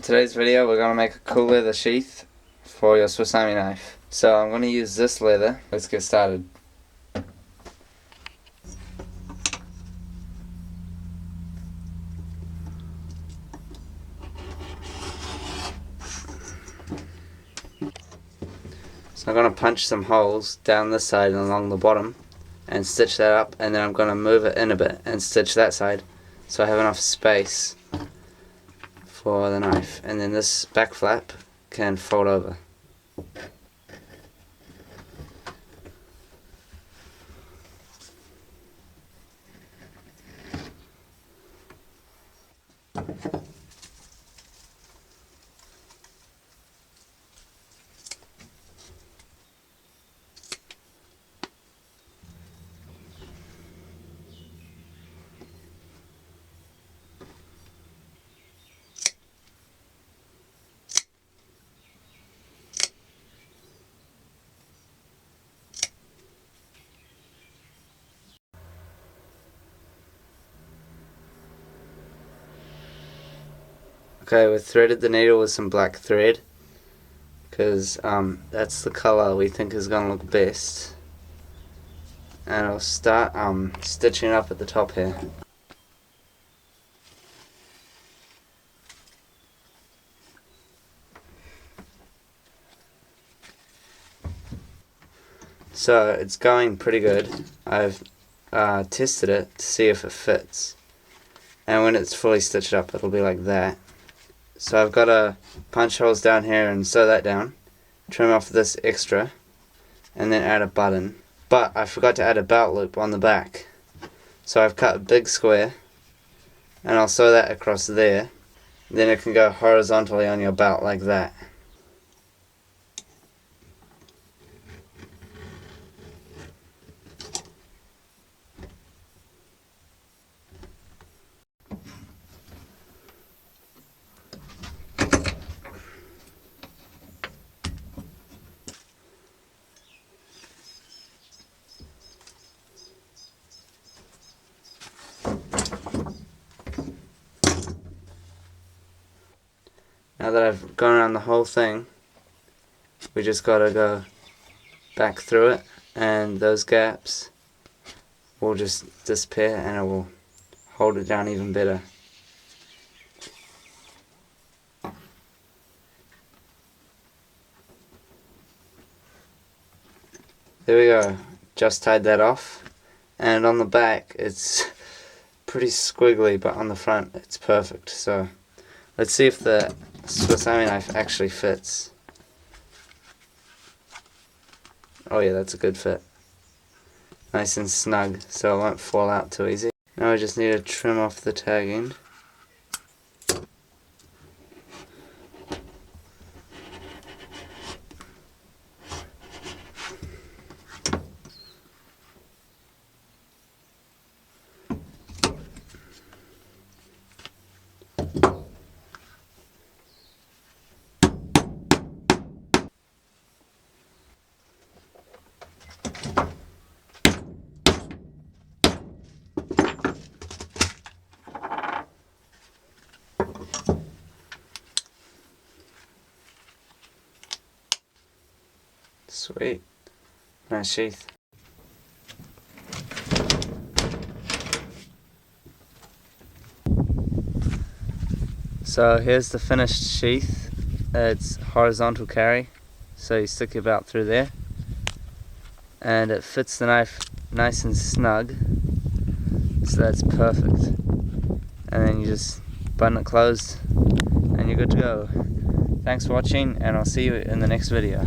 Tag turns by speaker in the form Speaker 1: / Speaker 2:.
Speaker 1: today's video we're going to make a cool leather sheath for your Swiss Army knife. So I'm going to use this leather. Let's get started. So I'm going to punch some holes down this side and along the bottom and stitch that up, and then I'm going to move it in a bit and stitch that side so I have enough space for the knife, and then this back flap can fold over. Okay, we've threaded the needle with some black thread because that's the colour we think is going to look best, and I'll start stitching up at the top here. So it's going pretty good. I've tested it to see if it fits, and when it's fully stitched up it'll be like that. So I've got to punch holes down here and sew that down, trim off this extra, and then add a button. But I forgot to add a belt loop on the back. So I've cut a big square, and I'll sew that across there. Then it can go horizontally on your belt like that. Now that I've gone around the whole thing, we just gotta go back through it, and those gaps will just disappear and it will hold it down even better. There we go, just tied that off, and on the back it's pretty squiggly, but on the front it's perfect. So let's see if the Swiss Army knife actually fits. Oh yeah, that's a good fit. Nice and snug, so it won't fall out too easy. Now I just need to trim off the tagging. Sweet. Nice sheath. So here's the finished sheath. It's horizontal carry, so you stick your belt through there, and it fits the knife nice and snug, so that's perfect. And then you just button it closed and you're good to go. Thanks for watching, and I'll see you in the next video.